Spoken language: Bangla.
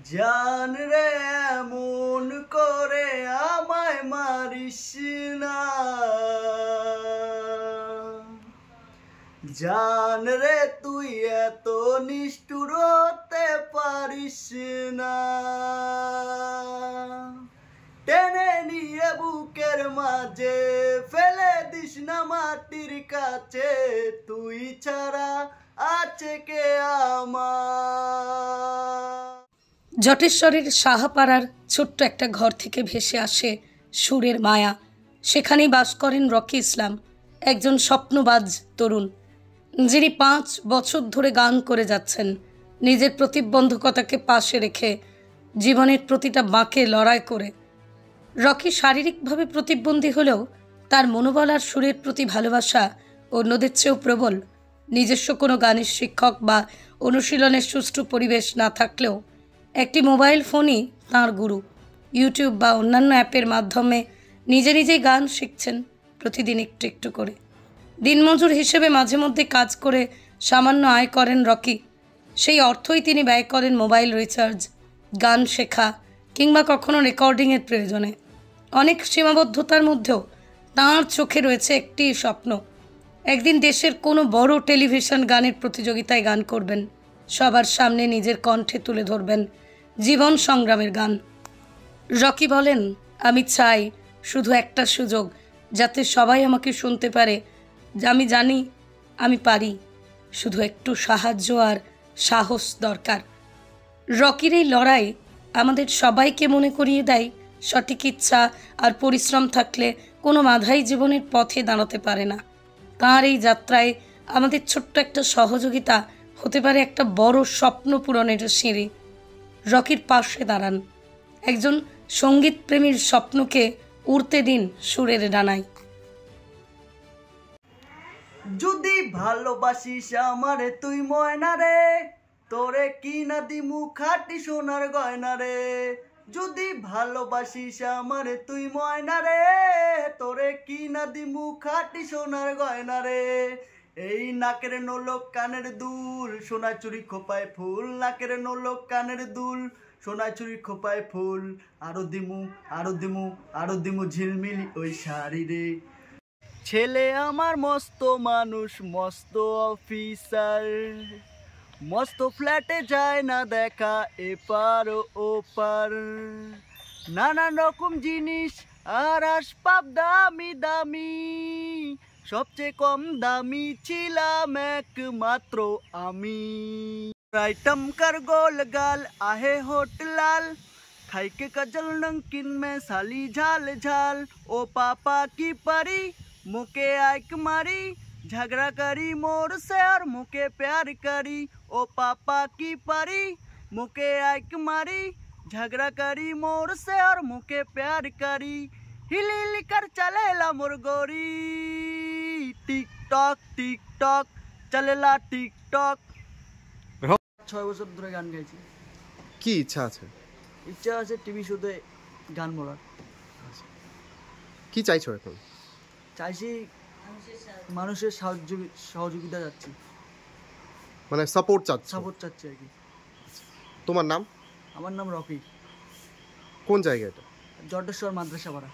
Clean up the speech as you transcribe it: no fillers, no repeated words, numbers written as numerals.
জান রে এমন করে আমায় মারিস না, জান রে তুই এত নিষ্ঠুর হতে পারিস না। টেনে নিয়ে বুকের মাঝে ফেলে দিস না মাটির কাছে, তুই ছাড়া আছে কে আমার। জটেশ্বরের সাহাপাড়ার ছোট্ট একটা ঘর থেকে ভেসে আসে সুরের মায়া। সেখানেই বাস করেন রকি ইসলাম, একজন স্বপ্নবাজ তরুণ, যিনি 5 বছর ধরে গান করে যাচ্ছেন, নিজের প্রতিবন্ধকতাকে পাশে রেখে জীবনের প্রতিটা বাঁকে লড়াই করে। রকি শারীরিকভাবে প্রতিবন্ধী হলেও তার মনোবল আর সুরের প্রতি ভালোবাসা অন্যদের চেয়েও প্রবল। নিজস্ব কোনো গানের শিক্ষক বা অনুশীলনের সুষ্ঠু পরিবেশ না থাকলেও একটি মোবাইল ফোনই তাঁর গুরু। ইউটিউব বা অন্যান্য অ্যাপের মাধ্যমে নিজে নিজেই গান শিখছেন প্রতিদিন একটু একটু করে। দিনমজুর হিসেবে মাঝে মধ্যে কাজ করে সামান্য আয় করেন রকি। সেই অর্থই তিনি ব্যয় করেন মোবাইল রিচার্জ, গান শেখা কিংবা কখনো রেকর্ডিংয়ের প্রয়োজনে। অনেক সীমাবদ্ধতার মধ্যেও তাঁর চোখে রয়েছে একটি স্বপ্ন, একদিন দেশের কোনো বড় টেলিভিশন গানের প্রতিযোগিতায় গান করবেন, সবার সামনে নিজের কণ্ঠে তুলে ধরবেন জীবন সংগ্রামের গান। রকি বলেন, আমি চাই শুধু একটা সুযোগ, যাতে সবাই আমাকে শুনতে পারে। আমি জানি আমি পারি, শুধু একটু সাহায্য আর সাহস দরকার। রকির এই লড়াই আমাদের সবাইকে মনে করিয়ে দেয়, সঠিক ইচ্ছা আর পরিশ্রম থাকলে কোনো বাধাই জীবনের পথে দাঁড়াতে পারে না। তাঁর এই যাত্রায় আমাদের ছোট্ট একটা সহযোগিতা হতে পারে একটা বড় স্বপ্ন পূরণের সিঁড়ি। রকির পাশে দাঁড়ান, একজন সঙ্গীত প্রেমীর স্বপ্নকে উড়তে দিন সুরের ডানায়। যদি ভালোবাসিস আমারে তুই ময়না রে, তোরে কি না দিমু খাটি সোনার গয়না রে। যদি ভালোবাসিস আমারে তুই ময়না রে, তোরে কি না দিমু খাটি সোনার গয়না রে। এই নাকের নোলক কানের দুল, সোনা চুরি খোপায় ফুল, নাকের নোলক কানের দুল, সোনা চুরি খোপায় ফুল। আরো দিমু আরো দিমু আরো দিমু ঝিলমিলি ওই শাড়ি রে। ছেলে আমার মস্ত মানুষ, মস্ত অফিসার, মস্ত ফ্ল্যাটে যায় না দেখা এপার ওপার। নানান রকম জিনিস আর আসবাব দামি দামি, সবচেয়ে কম দামি ছিলাম একমাত্র আমি। आइटम कर गोल गाल आहे होट लाल, खाई के कजल नमकीन में साली झाल झाल। ओ पापा की परी मुके आइक मारी, झगड़ा करी मोर से और मुके प्यार करी। ओ पापा की परी मुके आइक मारी, झगड़ा करी मोर से और मुके प्यार करी। हिली हिली कर चलेला मोर गोरी, टिक टॉक चलेला टिक टॉक। 6 বছর ধরে গান গাইছি। কি ইচ্ছা আছে? ইচ্ছা আছে টিভি শোতে গান বলার। কি চাইছো এখন? চাইছি মানুষের সহযোগিতা চাচ্ছি, মানে সাপোর্ট চাচ্ছি আর কি। তোমার নাম? আমার নাম রকি। কোন জায়গা এটা? জটেশ্বর মাদ্রাসা পাড়া।